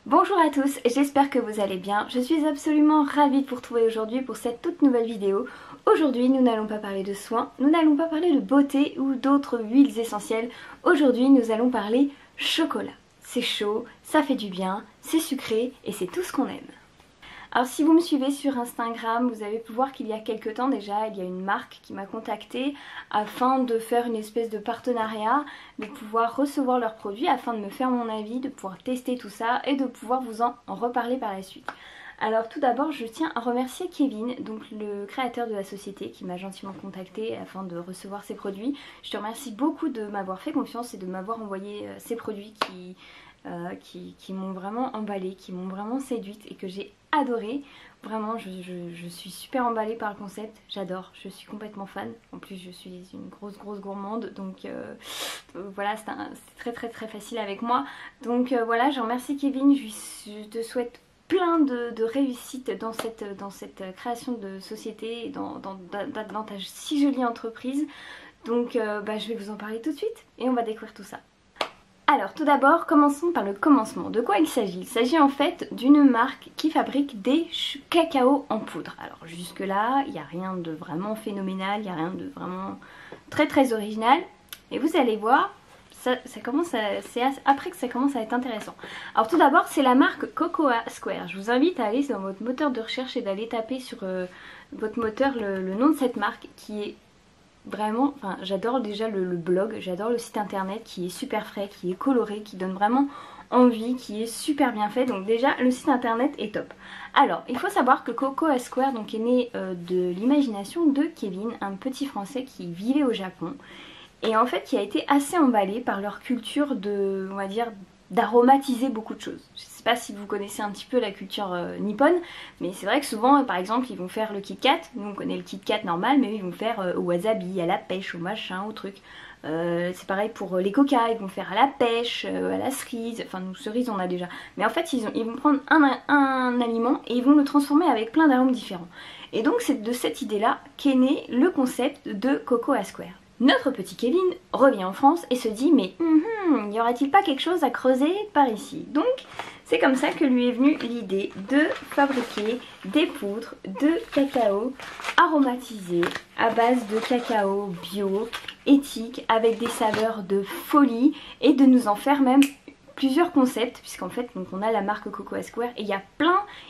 Bonjour à tous, j'espère que vous allez bien. Je suis absolument ravie de vous retrouver aujourd'hui pour cette toute nouvelle vidéo. Aujourd'hui, nous n'allons pas parler de soins, nous n'allons pas parler de beauté ou d'autres huiles essentielles. Aujourd'hui, nous allons parler chocolat. C'est chaud, ça fait du bien, c'est sucré et c'est tout ce qu'on aime. Alors si vous me suivez sur Instagram, vous avez pu voir qu'il y a quelques temps déjà, il y a une marque qui m'a contactée afin de faire une espèce de partenariat, de pouvoir recevoir leurs produits afin de me faire mon avis, de pouvoir tester tout ça et de pouvoir vous en reparler par la suite. Alors tout d'abord, je tiens à remercier Kevin, donc le créateur de la société qui m'a gentiment contacté afin de recevoir ses produits. Je te remercie beaucoup de m'avoir fait confiance et de m'avoir envoyé ces produits qui m'ont vraiment emballée, qui m'ont vraiment séduite et que j'ai adoré. Vraiment, je suis super emballée par le concept, j'adore, je suis complètement fan. En plus, je suis une grosse gourmande, donc voilà, c'est très facile avec moi. Donc voilà, je remercie Kevin, je te souhaite plein de réussite dans cette création de société, dans ta si jolie entreprise. Donc je vais vous en parler tout de suite et on va découvrir tout ça. Alors tout d'abord, commençons par le commencement. De quoi il s'agit? Il s'agit en fait d'une marque qui fabrique des cacao en poudre. Alors jusque là, il n'y a rien de vraiment phénoménal, il n'y a rien de vraiment très original. Et vous allez voir, c'est après que ça commence à être intéressant. Alors tout d'abord, c'est la marque Cocoa Square. Je vous invite à aller dans votre moteur de recherche et d'aller taper sur votre moteur le nom de cette marque qui est vraiment, enfin j'adore déjà le blog, j'adore le site internet qui est super frais, qui est coloré, qui donne vraiment envie, qui est super bien fait. Donc déjà le site internet est top. Alors il faut savoir que Cocoa Square donc est né de l'imagination de Kevin, un petit français qui vivait au Japon et en fait qui a été assez emballé par leur culture de, on va dire, d'aromatiser beaucoup de choses. Je sais pas si vous connaissez un petit peu la culture nippone, mais c'est vrai que souvent, par exemple, ils vont faire le Kit Kat. Nous, on connaît le Kit Kat normal, mais ils vont faire au wasabi, à la pêche, au machin, au truc. C'est pareil pour les coca, ils vont faire à la pêche, à la cerise. Enfin, nous, cerise, on a déjà. Mais en fait, ils vont prendre un aliment et ils vont le transformer avec plein d'arômes différents. Et donc, c'est de cette idée-là qu'est né le concept de Cocoa Square. Notre petit Kevin revient en France et se dit mais y aurait-il pas quelque chose à creuser par ici? Donc c'est comme ça que lui est venue l'idée de fabriquer des poudres de cacao aromatisées à base de cacao bio, éthique, avec des saveurs de folie et de nous en faire même plusieurs concepts, puisqu'en fait donc on a la marque Cocoa Square et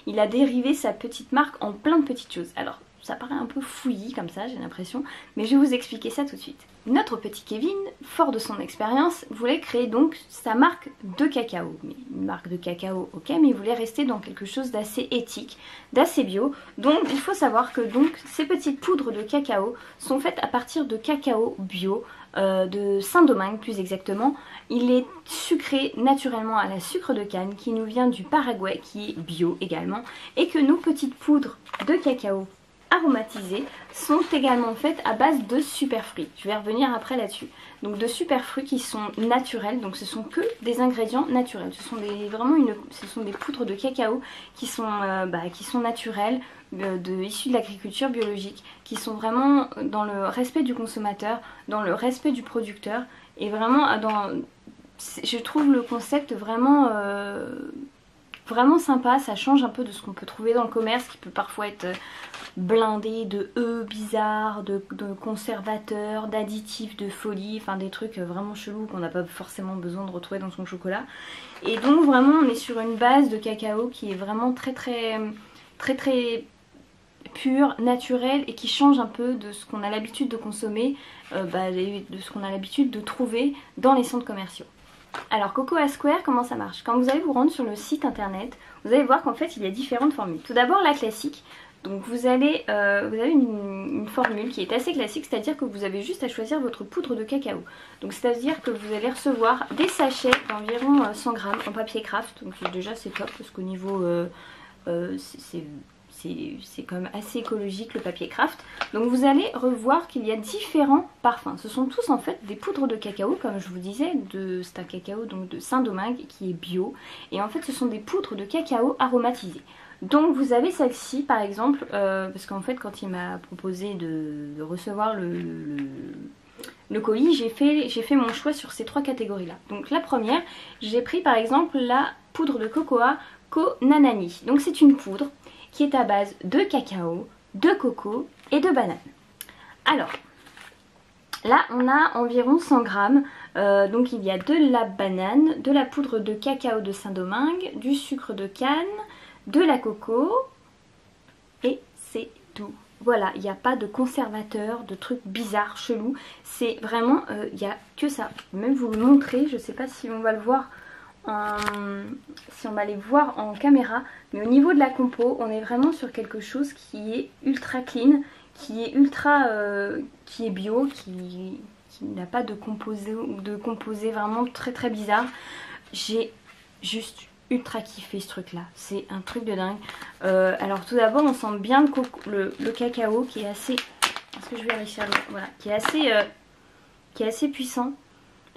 il a dérivé sa petite marque en plein de petites choses. Alors ça paraît un peu fouillis comme ça, j'ai l'impression, mais je vais vous expliquer ça tout de suite. Notre petit Kevin, fort de son expérience, voulait créer donc sa marque de cacao. Mais une marque de cacao, ok, mais il voulait rester dans quelque chose d'assez éthique, d'assez bio. Donc il faut savoir que donc ces petites poudres de cacao sont faites à partir de cacao bio, de Saint-Domingue plus exactement. Il est sucré naturellement à la sucre de canne qui nous vient du Paraguay, qui est bio également, et que nos petites poudres de cacao aromatisées sont également faites à base de superfruits. Je vais revenir après là-dessus. Donc de superfruits qui sont naturels, donc ce sont que des ingrédients naturels. Ce sont des poudres de cacao qui sont naturelles, issues de l'agriculture biologique, qui sont vraiment dans le respect du consommateur, dans le respect du producteur et vraiment je trouve le concept vraiment sympa. Ça change un peu de ce qu'on peut trouver dans le commerce qui peut parfois être blindé de bizarres, de conservateurs, d'additifs, de folie, enfin des trucs vraiment chelous qu'on n'a pas forcément besoin de retrouver dans son chocolat. Et donc vraiment on est sur une base de cacao qui est vraiment très pure, naturelle et qui change un peu de ce qu'on a l'habitude de consommer, de ce qu'on a l'habitude de trouver dans les centres commerciaux. Alors Cocoa Square, comment ça marche? Quand vous allez vous rendre sur le site internet, vous allez voir qu'en fait il y a différentes formules. Tout d'abord la classique, donc vous avez une formule qui est assez classique, c'est-à-dire que vous avez juste à choisir votre poudre de cacao. Donc c'est-à-dire que vous allez recevoir des sachets d'environ 100 grammes en papier craft, donc déjà c'est top parce qu'au niveau c'est quand même assez écologique le papier craft. Donc vous allez revoir qu'il y a différents parfums. Ce sont tous en fait des poudres de cacao, comme je vous disais, c'est un cacao donc de Saint-Domingue qui est bio. Et en fait ce sont des poudres de cacao aromatisées. Donc vous avez celle-ci par exemple, parce qu'en fait quand il m'a proposé de recevoir le colis, j'ai fait mon choix sur ces trois catégories là. Donc la première, j'ai pris par exemple la poudre de cocoa Nanani. Donc c'est une poudre qui est à base de cacao, de coco et de banane. Alors, là on a environ 100 grammes. Donc il y a de la banane, de la poudre de cacao de Saint-Domingue, du sucre de canne, de la coco et c'est tout. Voilà, il n'y a pas de conservateur, de trucs bizarres, chelous. C'est vraiment, il n'y a que ça. Je vais même vous le montrer, je ne sais pas si on va le voir si on va les voir en caméra, mais au niveau de la compo, on est vraiment sur quelque chose qui est ultra clean, qui est ultra, qui est bio, qui n'a pas de composé vraiment très très bizarre. J'ai juste ultra kiffé ce truc là, c'est un truc de dingue. Alors tout d'abord on sent bien le cacao qui est assez, est-ce que je vais réussir à le... voilà, qui est assez puissant.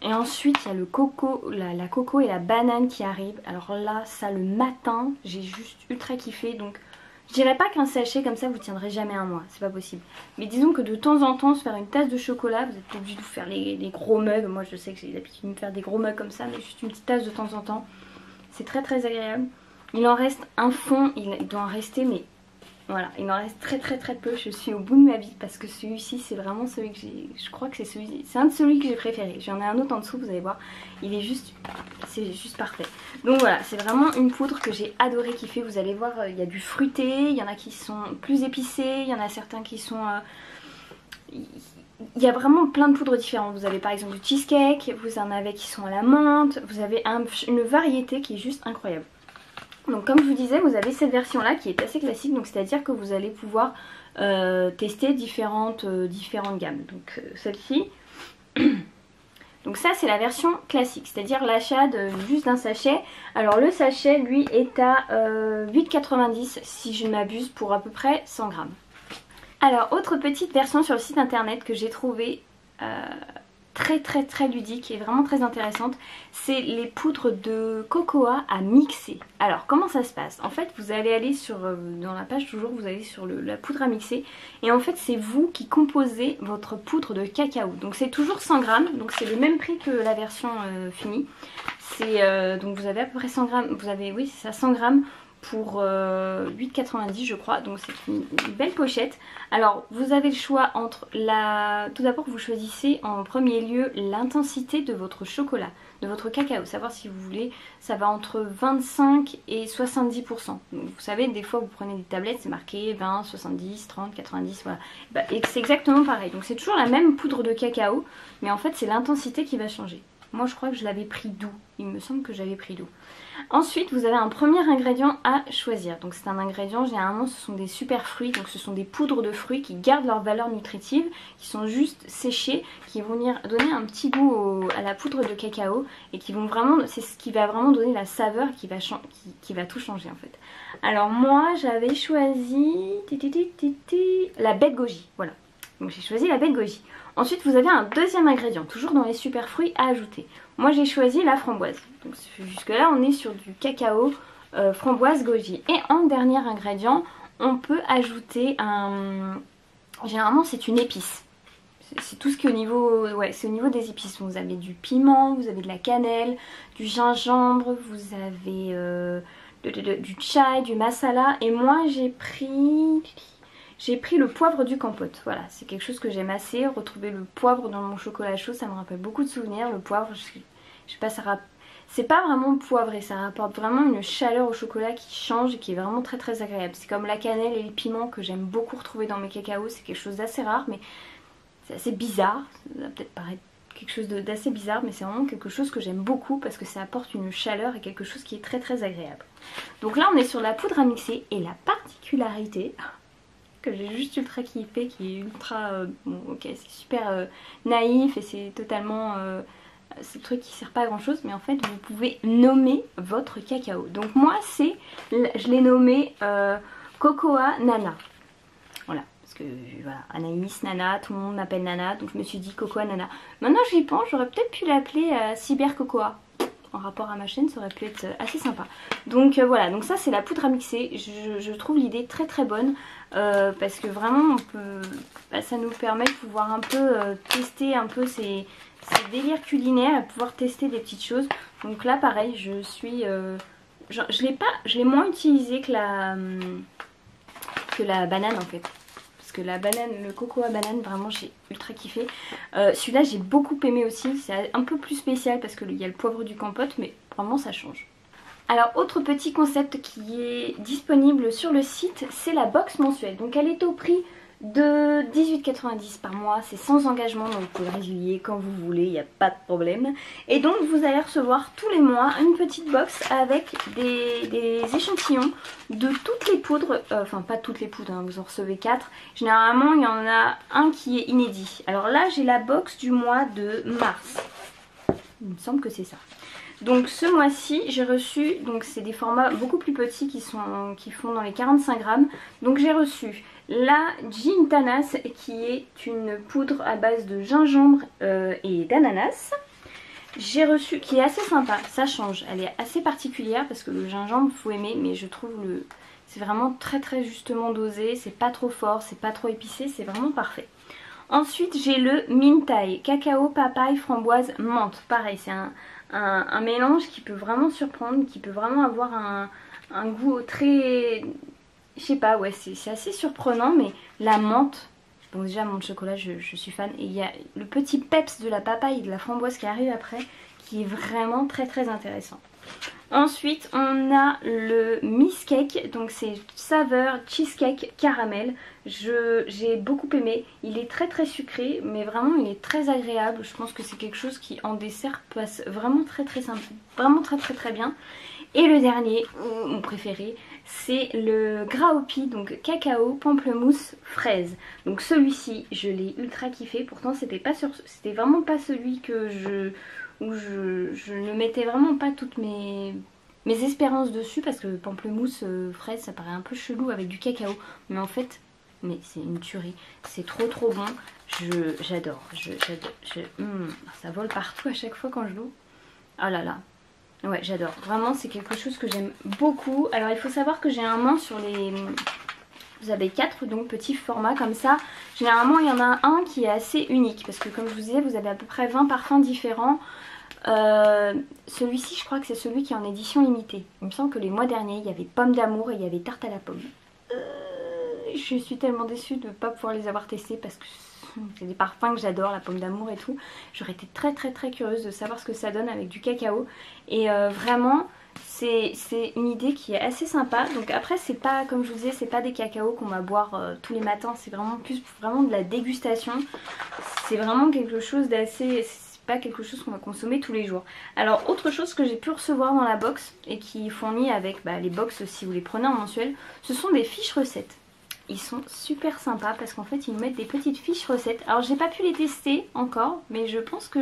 Et ensuite il y a le coco, la coco et la banane qui arrivent. Alors là ça le matin j'ai juste ultra kiffé. Donc je dirais pas qu'un sachet comme ça vous tiendrez jamais un mois, c'est pas possible. Mais disons que de temps en temps se faire une tasse de chocolat, vous êtes pas obligé de vous faire les gros mugs. Moi je sais que j'ai l'habitude de me faire des gros mugs comme ça, mais juste une petite tasse de temps en temps. C'est très très agréable. Il en reste un fond, il doit en rester, mais voilà, il en reste très très très peu. Je suis au bout de ma vie parce que celui-ci c'est vraiment celui que j'ai, je crois que c'est celui, c'est un de celui que j'ai préféré. J'en ai un autre en dessous, vous allez voir, il est juste, c'est juste parfait. Donc voilà, c'est vraiment une poudre que j'ai adoré kiffer. Vous allez voir, il y a du fruité, il y en a qui sont plus épicés, il y en a certains qui sont... il y a vraiment plein de poudres différentes. Vous avez par exemple du cheesecake, vous en avez qui sont à la menthe, vous avez une variété qui est juste incroyable. Donc comme je vous disais, vous avez cette version là qui est assez classique, donc c'est à dire que vous allez pouvoir tester différentes gammes. Donc celle-ci, donc ça c'est la version classique, c'est à dire l'achat juste d'un sachet. Alors le sachet lui est à 8,90 si je ne m'abuse, pour à peu près 100 grammes. Alors autre petite version sur le site internet que j'ai trouvé très très très ludique et vraiment très intéressante, c'est les poudres de cocoa à mixer. Alors comment ça se passe? En fait vous allez aller sur, dans la page toujours, vous allez sur la poudre à mixer et en fait c'est vous qui composez votre poudre de cacao. Donc c'est toujours 100 grammes, donc c'est le même prix que la version finie. Donc vous avez à peu près 100 grammes, vous avez, oui c'est ça, 100 grammes pour 8,90 je crois, donc c'est une belle pochette. Alors vous avez le choix entre tout d'abord vous choisissez en premier lieu l'intensité de votre chocolat, de votre cacao, savoir si vous voulez, ça va entre 25 et 70%. Donc, vous savez des fois vous prenez des tablettes, c'est marqué 20, 70, 30, 90, voilà. Et c'est exactement pareil, donc c'est toujours la même poudre de cacao, mais en fait c'est l'intensité qui va changer. Moi je crois que je l'avais pris doux, il me semble que j'avais pris doux. Ensuite vous avez un premier ingrédient à choisir. Donc c'est un ingrédient, généralement ce sont des super fruits, donc ce sont des poudres de fruits qui gardent leur valeur nutritive, qui sont juste séchées, qui vont venir donner un petit goût à la poudre de cacao et qui vont vraiment, c'est ce qui va vraiment donner la saveur qui va tout changer en fait. Alors moi j'avais choisi la baie de goji, voilà. Donc j'ai choisi la baie de goji. Ensuite vous avez un deuxième ingrédient, toujours dans les super fruits à ajouter. Moi j'ai choisi la framboise. Donc jusque là on est sur du cacao, framboise, goji. Et en dernier ingrédient on peut ajouter généralement c'est une épice. C'est tout ce qui est au niveau, ouais, c'est au niveau des épices. Vous avez du piment, vous avez de la cannelle, du gingembre, vous avez du chai, du masala. Et moi j'ai pris le poivre du campote. Voilà, c'est quelque chose que j'aime assez. Retrouver le poivre dans mon chocolat chaud, ça me rappelle beaucoup de souvenirs. Le poivre, je sais pas, c'est pas vraiment poivré, ça rapporte vraiment une chaleur au chocolat qui change et qui est vraiment très très agréable. C'est comme la cannelle et le piment que j'aime beaucoup retrouver dans mes cacaos. C'est quelque chose d'assez rare, mais c'est assez bizarre. Ça va peut-être paraître quelque chose d'assez bizarre, mais c'est vraiment quelque chose que j'aime beaucoup parce que ça apporte une chaleur et quelque chose qui est très très agréable. Donc là on est sur la poudre à mixer et la particularité que j'ai juste ultra kiffé, qui est ultra, bon ok c'est super naïf et c'est totalement, c'est le truc qui sert pas à grand chose, mais en fait vous pouvez nommer votre cacao. Donc moi je l'ai nommé Cocoa Nana, voilà, parce que voilà, Anaïs, Nana, tout le monde m'appelle Nana, donc je me suis dit Cocoa Nana. Maintenant j'y pense, j'aurais peut-être pu l'appeler Cyber Cocoa. En rapport à ma chaîne, ça aurait pu être assez sympa. Donc voilà, donc ça c'est la poudre à mixer. Je trouve l'idée très très bonne parce que vraiment ça nous permet de pouvoir un peu tester un peu ces délires culinaires et pouvoir tester des petites choses. Donc là pareil, je suis je l'ai moins utilisé que la banane en fait. Parce que la banane, le cocoa banane, vraiment j'ai ultra kiffé. Celui-là j'ai beaucoup aimé aussi, c'est un peu plus spécial parce qu'il y a le poivre du compote, mais vraiment ça change. Alors autre petit concept qui est disponible sur le site, c'est la box mensuelle. Donc elle est au prix de 18,90 par mois, c'est sans engagement, donc vous pouvez le résilier quand vous voulez, il n'y a pas de problème. Et donc vous allez recevoir tous les mois une petite box avec des échantillons de toutes les poudres, enfin pas toutes les poudres, hein, vous en recevez 4. Généralement il y en a un qui est inédit. Alors là j'ai la box du mois de mars, il me semble que c'est ça. Donc ce mois-ci j'ai reçu, donc c'est des formats beaucoup plus petits qui font dans les 45 grammes. Donc j'ai reçu la Gintanas qui est une poudre à base de gingembre et d'ananas. J'ai reçu, qui est assez sympa, ça change, elle est assez particulière parce que le gingembre faut aimer, mais je trouve c'est vraiment très justement dosé, c'est pas trop fort, c'est pas trop épicé, c'est vraiment parfait. Ensuite j'ai le Mintai, cacao, papaye, framboise, menthe. Pareil, c'est un mélange qui peut vraiment surprendre, qui peut vraiment avoir un goût très... Je sais pas, ouais, c'est assez surprenant, mais la menthe... Bon déjà, menthe chocolat, je suis fan. Et il y a le petit peps de la papaye et de la framboise qui arrive après, qui est vraiment très intéressant. Ensuite, on a le Miss Cake, donc c'est saveur cheesecake caramel. J'ai beaucoup aimé, il est très sucré, mais vraiment il est très agréable. Je pense que c'est quelque chose qui en dessert passe vraiment très simple, vraiment très bien. Et le dernier, mon préféré, c'est le Graopi, donc cacao, pamplemousse, fraise. Donc celui-ci, je l'ai ultra kiffé, pourtant c'était vraiment pas celui où je ne mettais vraiment pas toutes mes espérances dessus, parce que pamplemousse, fraise, ça paraît un peu chelou avec du cacao. Mais en fait, c'est une tuerie, c'est trop bon, j'adore, ça vole partout à chaque fois quand je l'ouvre. Oh là là. Ouais, j'adore. Vraiment, c'est quelque chose que j'aime beaucoup. Alors, il faut savoir que j'ai un main sur les... Vous avez 4 donc petits formats comme ça. Généralement, il y en a un qui est assez unique. Parce que comme je vous disais, vous avez à peu près 20 parfums différents. Celui-ci, je crois que c'est celui qui est en édition limitée. Il me semble que les mois derniers, il y avait pomme d'amour et il y avait tarte à la pomme. Je suis tellement déçue de ne pas pouvoir les avoir testés parce que... c'est des parfums que j'adore, la pomme d'amour et tout. J'aurais été très curieuse de savoir ce que ça donne avec du cacao. Et vraiment, c'est une idée qui est assez sympa. Donc après, c'est pas, comme je vous disais, c'est pas des cacaos qu'on va boire tous les matins. C'est vraiment plus de la dégustation. C'est vraiment quelque chose d'assez... c'est pas quelque chose qu'on va consommer tous les jours. Alors autre chose que j'ai pu recevoir dans la box et qui est fournie avec les box si vous les prenez en mensuel, ce sont des fiches recettes. Ils sont super sympas parce qu'en fait ils nous mettent des petites fiches recettes. Alors j'ai pas pu les tester encore, mais je pense que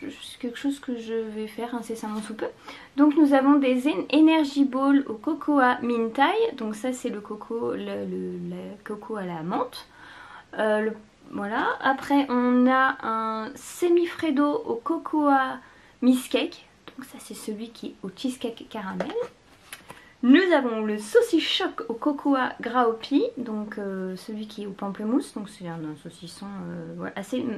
c'est quelque chose que je vais faire incessamment sous peu. Donc nous avons des Energy Ball au cocoa mintai. Donc ça c'est le coco, le coco à la menthe. Voilà. Après on a un semi-freddo au cocoa Miss Cake. Donc ça c'est celui qui est au cheesecake caramel. Nous avons le saucisson choc au cocoa Graopi, donc celui qui est au pamplemousse, donc c'est un saucisson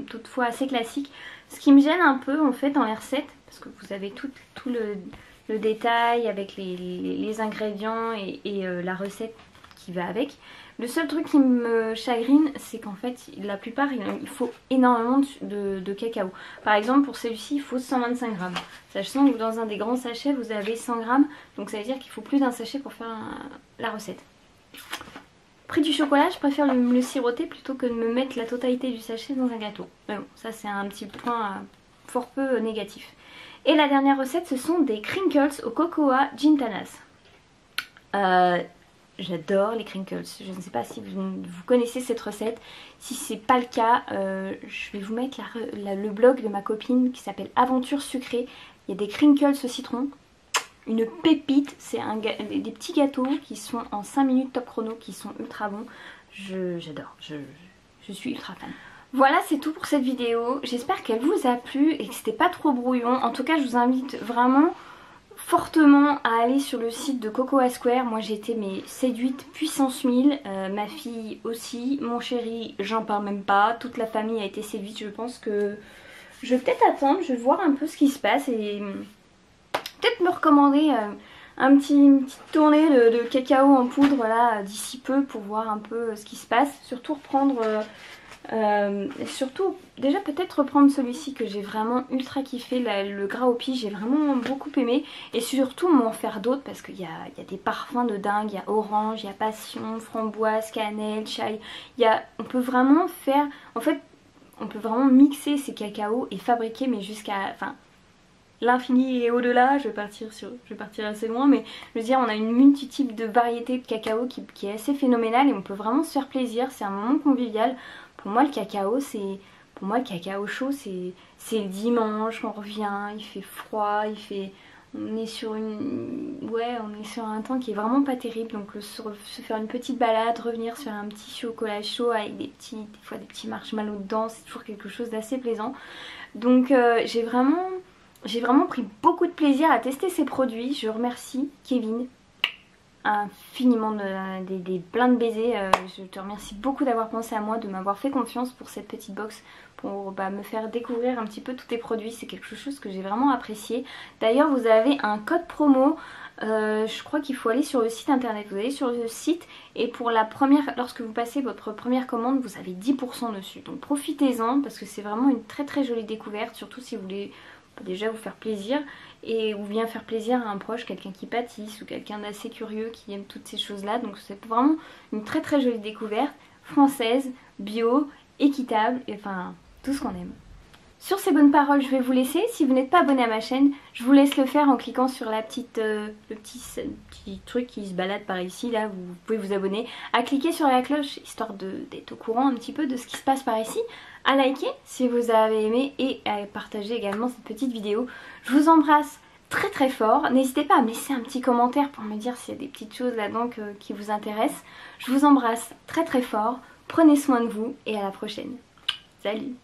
toutefois assez classique. Ce qui me gêne un peu en fait dans les recettes, parce que vous avez tout le détail avec les ingrédients et la recette qui va avec. Le seul truc qui me chagrine, c'est qu'en fait la plupart il faut énormément de cacao. Par exemple pour celui-ci il faut 125 grammes. Sachant que dans un des grands sachets vous avez 100 grammes, donc ça veut dire qu'il faut plus d'un sachet pour faire la recette. Prix du chocolat, je préfère le siroter plutôt que de me mettre la totalité du sachet dans un gâteau. Mais bon, ça c'est un petit point fort peu négatif. Et la dernière recette, ce sont des crinkles au cocoa Gintanas. J'adore les crinkles, je ne sais pas si vous connaissez cette recette. Si c'est pas le cas, je vais vous mettre le blog de ma copine qui s'appelle Aventure Sucrée. Il y a des crinkles au citron, une pépite, c'est des petits gâteaux qui sont en 5 minutes top chrono, qui sont ultra bons. J'adore, je suis ultra fan. Voilà, c'est tout pour cette vidéo, j'espère qu'elle vous a plu et que c'était pas trop brouillon. En tout cas je vous invite vraiment fortement à aller sur le site de Cocoa Square. Moi j'ai été séduite puissance 1000, ma fille aussi, mon chéri j'en parle même pas, toute la famille a été séduite. Je pense que je vais peut-être attendre, je vais voir un peu ce qui se passe et peut-être me recommander une petite tournée de cacao en poudre là d'ici peu pour voir un peu ce qui se passe. Surtout reprendre, surtout déjà peut-être reprendre celui-ci que j'ai vraiment ultra kiffé, le gras au pis, j'ai vraiment beaucoup aimé. Et surtout m'en faire d'autres parce qu'il y a des parfums de dingue, il y a orange, il y a passion, framboise, cannelle, chai. On peut vraiment faire, en fait on peut vraiment mixer ces cacaos et fabriquer mais jusqu'à... Enfin, l'infini et au-delà, je vais partir assez loin, mais je veux dire on a une multitude de variétés de cacao qui est assez phénoménale et on peut vraiment se faire plaisir, c'est un moment convivial. Pour moi le cacao chaud c'est le dimanche, on revient, il fait froid, on est sur un temps qui est vraiment pas terrible, donc se faire une petite balade, revenir sur un petit chocolat chaud avec des fois des petits marshmallows dedans, c'est toujours quelque chose d'assez plaisant. Donc j'ai vraiment pris beaucoup de plaisir à tester ces produits. Je remercie Kevin infiniment des plein de baisers. Je te remercie beaucoup d'avoir pensé à moi, de m'avoir fait confiance pour cette petite box, pour me faire découvrir un petit peu tous tes produits. C'est quelque chose que j'ai vraiment apprécié. D'ailleurs vous avez un code promo. Je crois qu'il faut aller sur le site internet. Vous allez sur le site et pour lorsque vous passez votre première commande, vous avez 10% dessus. Donc profitez-en parce que c'est vraiment une très très jolie découverte, surtout si vous voulez déjà vous faire plaisir ou bien faire plaisir à un proche, quelqu'un qui pâtisse ou quelqu'un d'assez curieux qui aime toutes ces choses là. Donc c'est vraiment une très très jolie découverte, française, bio, équitable, et enfin tout ce qu'on aime. Sur ces bonnes paroles, je vais vous laisser. Si vous n'êtes pas abonné à ma chaîne, je vous laisse le faire en cliquant sur le petit truc qui se balade par ici. Là, vous pouvez vous abonner, à cliquer sur la cloche, histoire d'être au courant un petit peu de ce qui se passe par ici. À liker si vous avez aimé et à partager également cette petite vidéo. Je vous embrasse très très fort. N'hésitez pas à me laisser un petit commentaire pour me dire s'il y a des petites choses là-dedans qui vous intéressent. Je vous embrasse très très fort. Prenez soin de vous et à la prochaine. Salut!